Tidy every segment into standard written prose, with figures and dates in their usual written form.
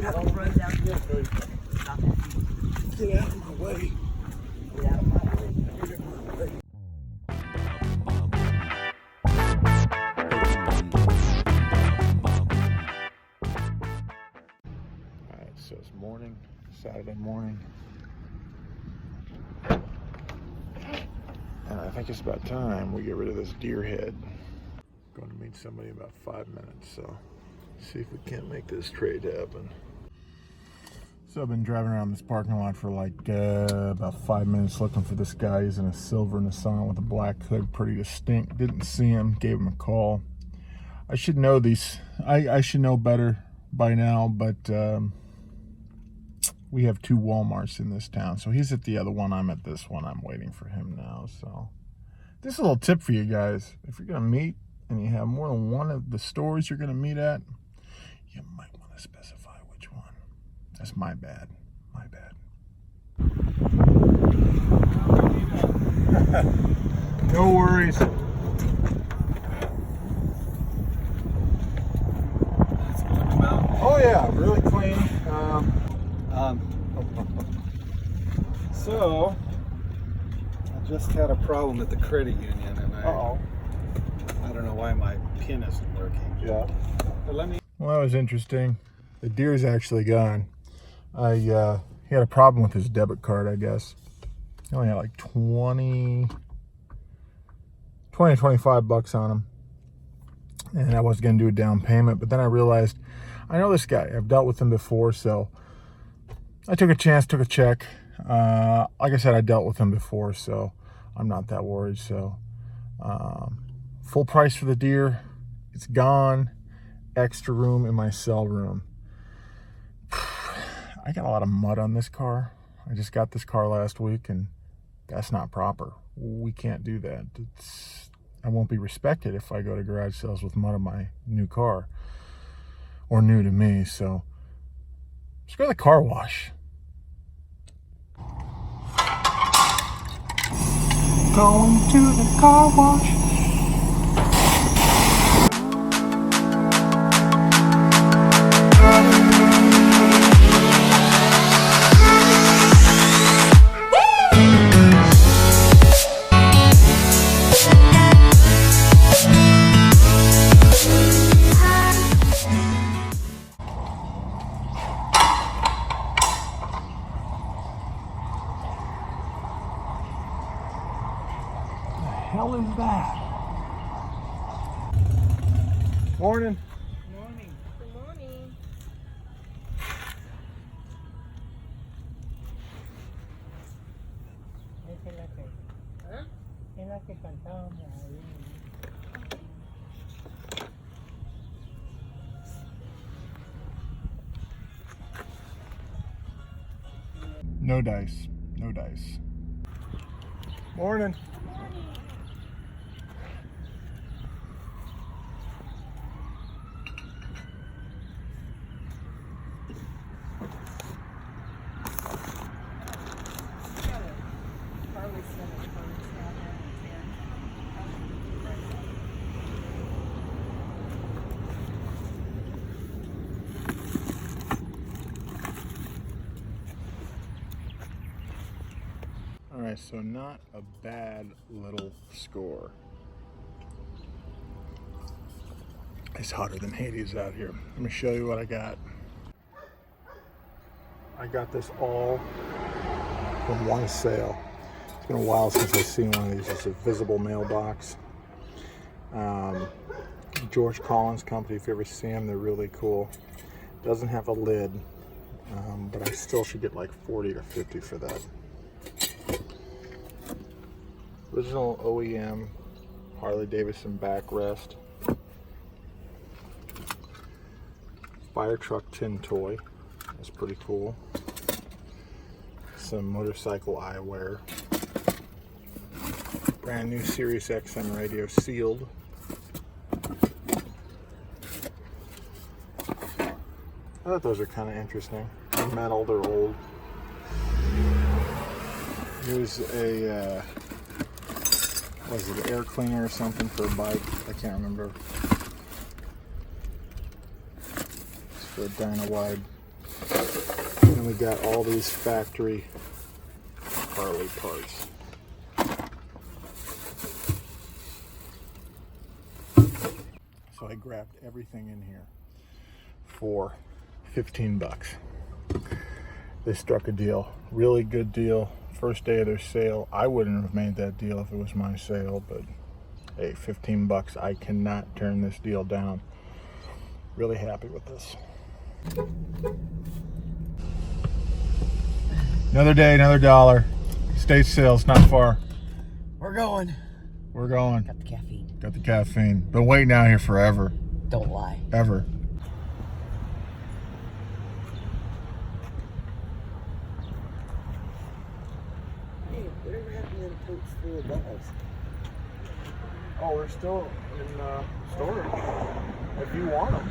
out of my way. Get out of my way. Alright, so it's morning, Saturday morning. And I think it's about time we get rid of this deer head. Going to meet somebody in about 5 minutes, so see if we can't make this trade happen. So I've been driving around this parking lot for like about 5 minutes looking for this guy. He's in a silver Nissan with a black hood, pretty distinct. Didn't see him, gave him a call. I should know these. I should know better by now, but we have 2 Walmarts in this town. So he's at the other one, I'm at this one. I'm waiting for him now. So this is a little tip for you guys. If you're gonna meet and you have more than one of the stores you're gonna meet at, you might want to specify which one. That's my bad. My bad. No worries. Oh yeah, really clean. So I just had a problem at the credit union, and I don't know why my pin isn't working. Yeah. But let me. Well, that was interesting. The deer's actually gone. He had a problem with his debit card, I guess. He only had like 25 bucks on him. And I was going to do a down payment, but then I realized, I know this guy. I've dealt with him before, so I took a chance, took a check. Like I said, I dealt with him before, so I'm not that worried. So full price for the deer. It's gone. Extra room in my cell room. I got a lot of mud on this car. I just got this car last week, and that's not proper. We can't do that. I won't be respected if I go to garage sales with mud on my new car, or new to me. So just go to the car wash. Going to the car wash. Hell is that? Morning. Morning. Good morning. Esa es la que, es la que cantábamos ahí. No dice. No dice. Morning. Alright, so not a bad little score. It's hotter than Hades out here. Let me show you what I got. I got this all from one sale. It's been a while since I've seen one of these. It's a visible mailbox. George Collins Company, if you ever see them, they're really cool. Doesn't have a lid, but I still should get like 40 or 50 for that. Original OEM Harley Davidson backrest. Fire truck tin toy. That's pretty cool. Some motorcycle eyewear. Brand new Sirius XM radio, sealed. I thought those are kind of interesting. They're metal, they're old. Here's a was it an air cleaner or something for a bike? I can't remember. It's for a Dynawide And we got all these factory Harley parts. So I grabbed everything in here for 15 bucks. They struck a deal, really good deal. First day of their sale. I wouldn't have made that deal if it was my sale, but hey, 15 bucks. I cannot turn this deal down. Really happy with this. Another day, another dollar. State sales, not far. We're going. We're going. Got the caffeine. Got the caffeine. Been waiting out here forever. Don't lie. Ever. Hey, whatever happened to the totes full of balls? Oh, they're still in storage. If you want them.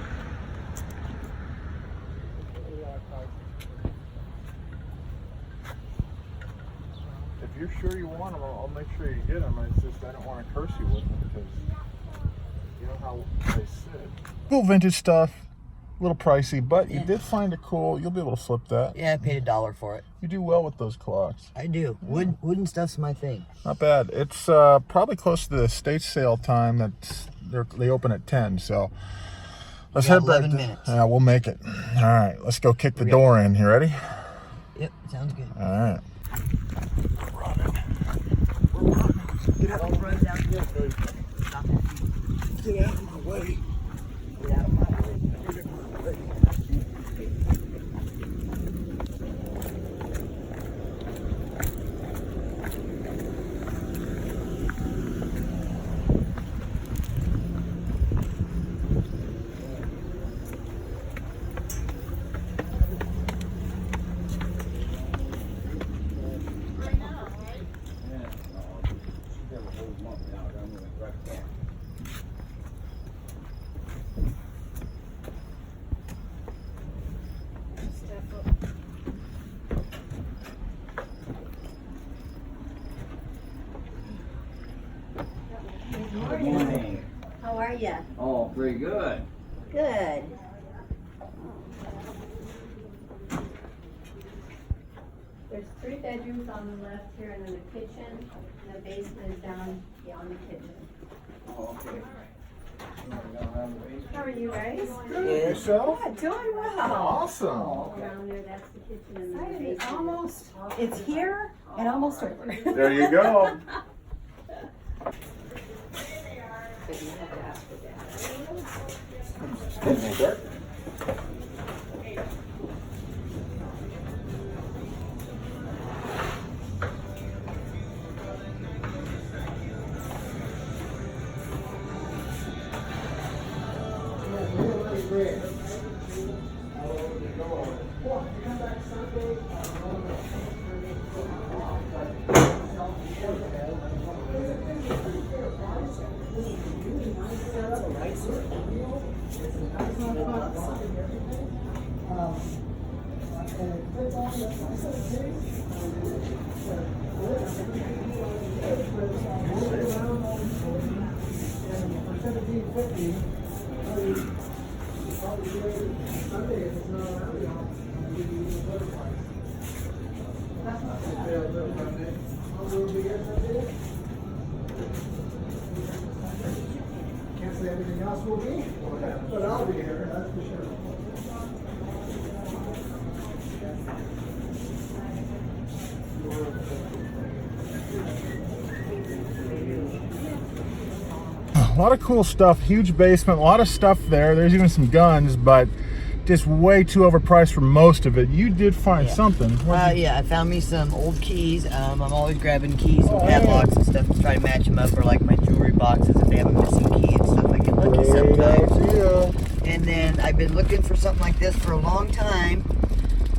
If you're sure you want them, I'll make sure you get them. It's just I don't want to curse you with them because you know how they sit. Cool vintage stuff. A little pricey, but you did find it cool. You'll be able to flip that. Yeah, I paid $1 for it. You do well with those clocks. I do. Wooden stuff's my thing. Not bad. It's probably close to the state sale time. They open at 10, so let's head back. 11 minutes. Yeah, we'll make it. All right, let's go kick the door in. You ready? Yep, sounds good. All right. We're running. Get out. Don't run down here. Stop it. Get out of the way. Get out of my way. Good morning. How are you? Oh, pretty good. Good. There's 3 bedrooms on the left here, and then the kitchen, and the basement is down beyond the kitchen. Oh, okay. How are you guys? Good. Yourself? Good, doing well. Awesome. Around there, that's the kitchen and then the It's basement. almost, it's here and almost over. There you go. But you have to ask for that. Excuse me, sir. Can't say everything else will be, but I'll be here, that's for sure. A lot of cool stuff, huge basement, a lot of stuff there. There's even some guns, but just way too overpriced for most of it. You did find something. Yeah, I found me some old keys. I'm always grabbing keys and padlocks and stuff to try to match them up for like my jewelry boxes if they have a missing key and stuff. I get lucky sometimes. And then I've been looking for something like this for a long time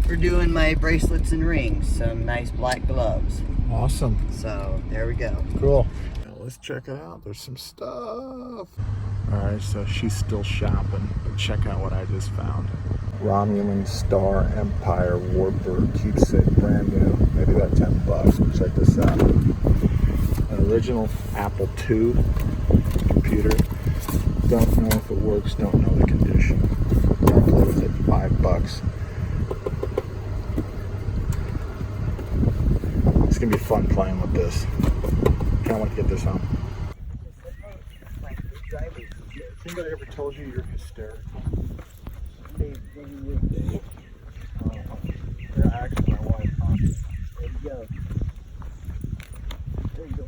for doing my bracelets and rings. Some nice black gloves. Awesome. So there we go. Cool. Now let's check it out. There's some stuff. Alright, so she's still shopping. But check out what I just found. Romulan Star Empire Warbird keepsake, brand new. Maybe about 10 bucks. But check this out. An original Apple II computer. Don't know if it works, don't know the condition. Don't play with it, 5 bucks. fun playing with this. Can't wait to get this home. Anybody ever told you you're hysterical? Yeah, actually, my wife. There you go. There you go.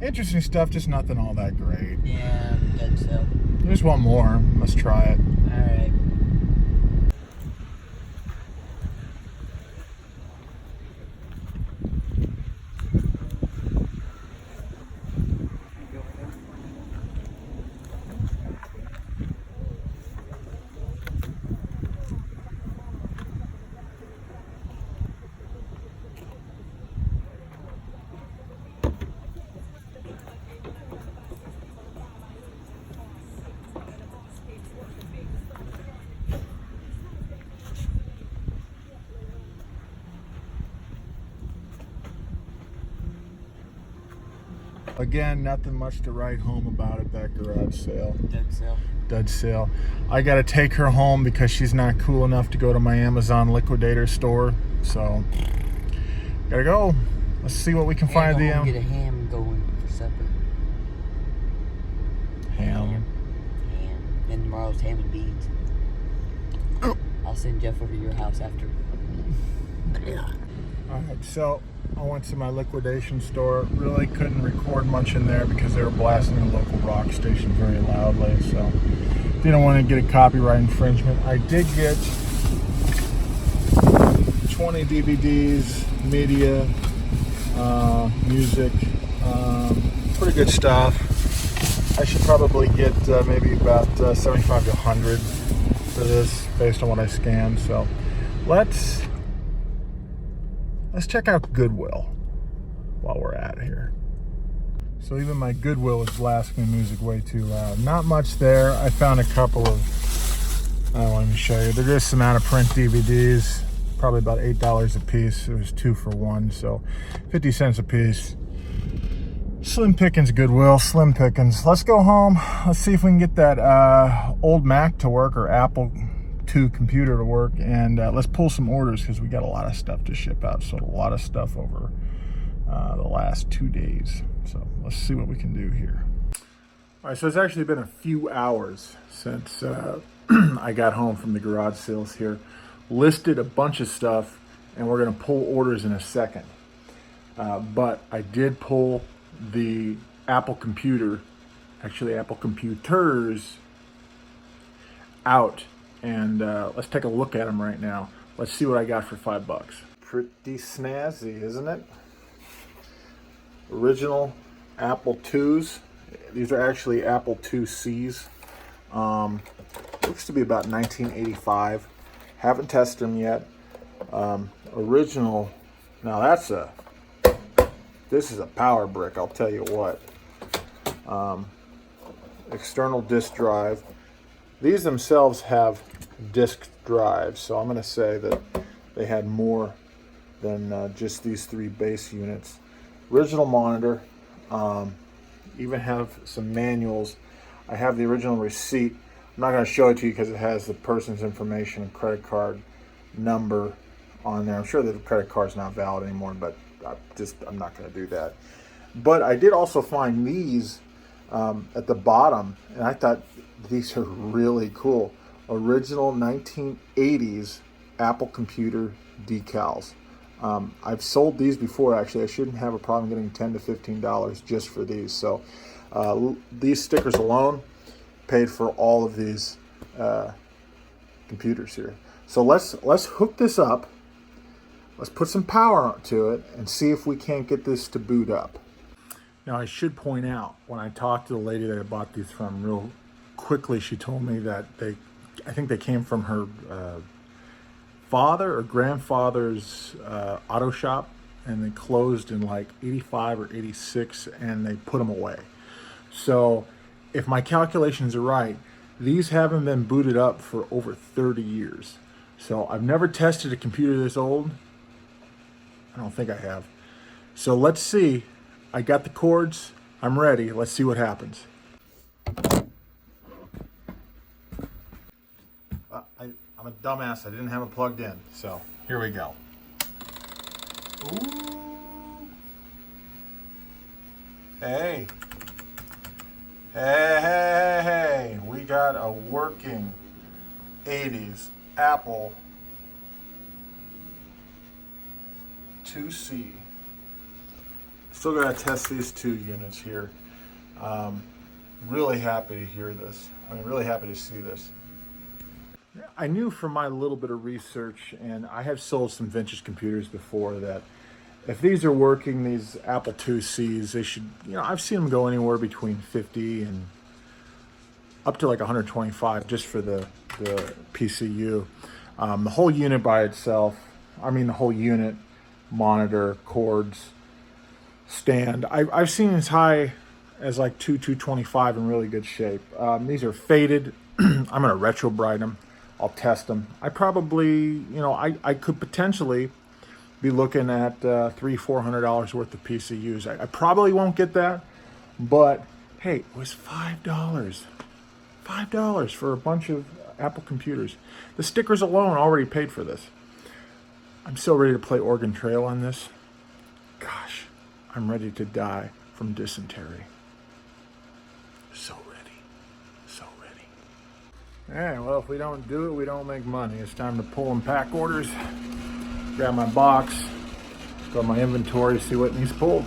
Interesting stuff, just nothing all that great. Yeah, good so. I just want more. Let's try it. Alright. Again, nothing much to write home about at that garage sale. Dead sale. Dead sale. I got to take her home because she's not cool enough to go to my Amazon liquidator store. So, gotta go. Let's see what we can find at the Get a ham going for supper. Ham. Ham. And tomorrow's ham and beans. Oh. I'll send Jeff over to your house after. Alright, so I went to my liquidation store. Really couldn't record much in there because they were blasting the local rock station very loudly. So didn't want to get a copyright infringement. I did get 20 DVDs, media, music, pretty good stuff. I should probably get maybe about 75 to 100 for this based on what I scanned. So let's check out Goodwill while we're at here. So even my Goodwill is blasting the music way too loud. Not much there. I found a couple of, let me show you. They're just some out of print DVDs, probably about $8 a piece. It was 2 for 1, so 50 cents a piece. Slim pickings, Goodwill, slim pickings. Let's go home. Let's see if we can get that old Mac to work, or Apple II computer to work, and let's pull some orders because we got a lot of stuff to ship out. So a lot of stuff over the last 2 days. So let's see what we can do here. All right, so it's actually been a few hours since I got home from the garage sales here. Listed a bunch of stuff, and we're gonna pull orders in a second. But I did pull the Apple computer, actually Apple computers, out, and let's take a look at them right now. Let's see what I got for $5. Pretty snazzy, isn't it? Original Apple IIs. These are actually Apple IICs. Looks to be about 1985. Haven't tested them yet. Original. Now this is a power brick, I'll tell you what. External disk drive. These themselves have disk drives, so I'm going to say that they had more than just these 3 base units. Original monitor. Even have some manuals. I have the original receipt. I'm not going to show it to you because it has the person's information and credit card number on there. I'm sure the credit card's not valid anymore, but I'm not going to do that. But I did also find these at the bottom, and I thought these are really cool. Original 1980s Apple computer decals. I've sold these before, actually. I shouldn't have a problem getting $10 to $15 just for these. So these stickers alone paid for all of these computers here. So let's hook this up. Let's put some power to it and see if we can't get this to boot up. Now I should point out, when I talked to the lady that I bought these from, real quickly she told me that I think they came from her father or grandfather's auto shop, and they closed in like 85 or 86, and they put them away. So if my calculations are right, these haven't been booted up for over 30 years. So I've never tested a computer this old. I don't think I have. So let's see. I got the cords. I'm ready. Let's see what happens. I'm a dumbass. I didn't have it plugged in. So here we go. Ooh. Hey. Hey. We got a working 80s Apple 2C. Still gotta test these 2 units here. Really happy to hear this. I mean, really happy to see this. I knew from my little bit of research, and I have sold some vintage computers before, that if these are working, these Apple IICs, they should, I've seen them go anywhere between 50 and up to like 125 just for the PCU. The whole unit by itself, the whole unit, monitor, cords, stand, I've seen as high as like 225 in really good shape. These are faded. I'm gonna retro bright them. I'll test them. I probably, I could potentially be looking at $300-400 worth of PCUs. I probably won't get that, but hey, it was $5. $5 for a bunch of Apple computers. The stickers alone already paid for this. I'm so ready to play Oregon Trail on this. Gosh, I'm ready to die from dysentery. So ready. So ready. All right, well, if we don't do it, we don't make money. It's time to pull and pack orders. Grab my box. Go to my inventory, see what needs pulled.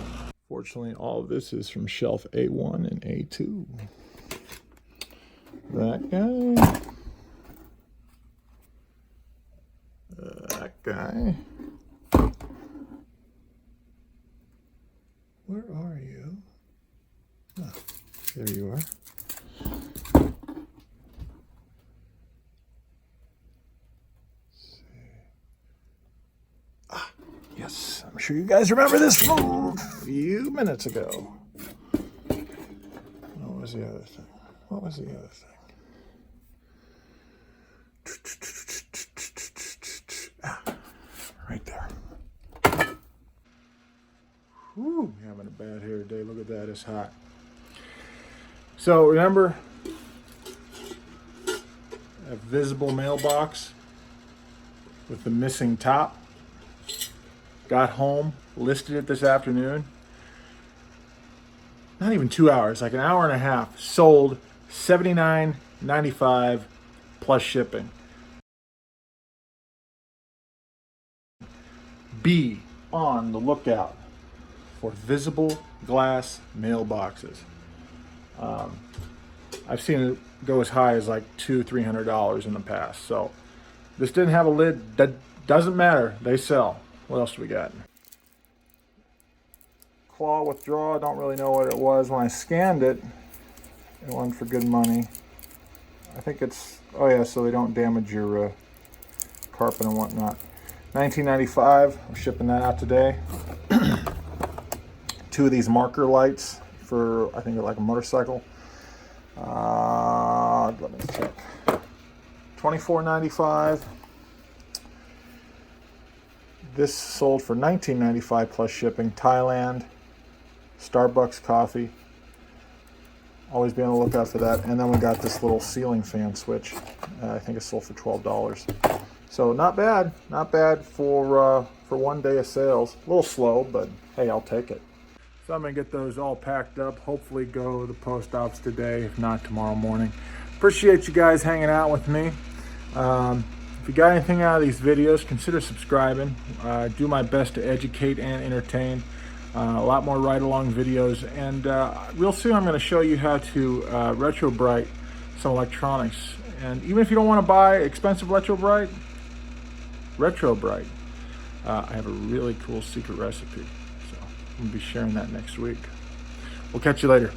Fortunately, all of this is from shelf A1 and A2. That guy. That guy. Where are you? Oh, there you are. Yes, I'm sure you guys remember this from a few minutes ago. What was the other thing? What was the other thing? Right there. Whew, having a bad hair day. Look at that, it's hot. So remember, a visible mailbox with the missing top. Got home, listed it this afternoon. Not even 2 hours, like an hour and a half. Sold $79.95 plus shipping. Be on the lookout for visible glass mailboxes. I've seen it go as high as like $200-300 in the past. So this didn't have a lid. That doesn't matter. They sell. What else do we got? Claw withdraw. I don't really know what it was. When I scanned it, it went for good money. I think it's, oh yeah, so they don't damage your carpet and whatnot. $19.95. I'm shipping that out today. 2 of these marker lights for, I think they're like a motorcycle. Let me check. $24.95. This sold for $19.95 plus shipping. Thailand, Starbucks coffee. Always be on the lookout for that. And then we got this little ceiling fan switch. I think it sold for $12. So not bad for one day of sales. A little slow, but hey, I'll take it. So I'm gonna get those all packed up, hopefully go to the post office today, if not tomorrow morning. Appreciate you guys hanging out with me. If you got anything out of these videos, consider subscribing. I do my best to educate and entertain. A lot more ride-along videos, and real soon I'm gonna show you how to retro-bright some electronics. And even if you don't wanna buy expensive retro-bright, I have a really cool secret recipe. So I'm gonna be sharing that next week. We'll catch you later.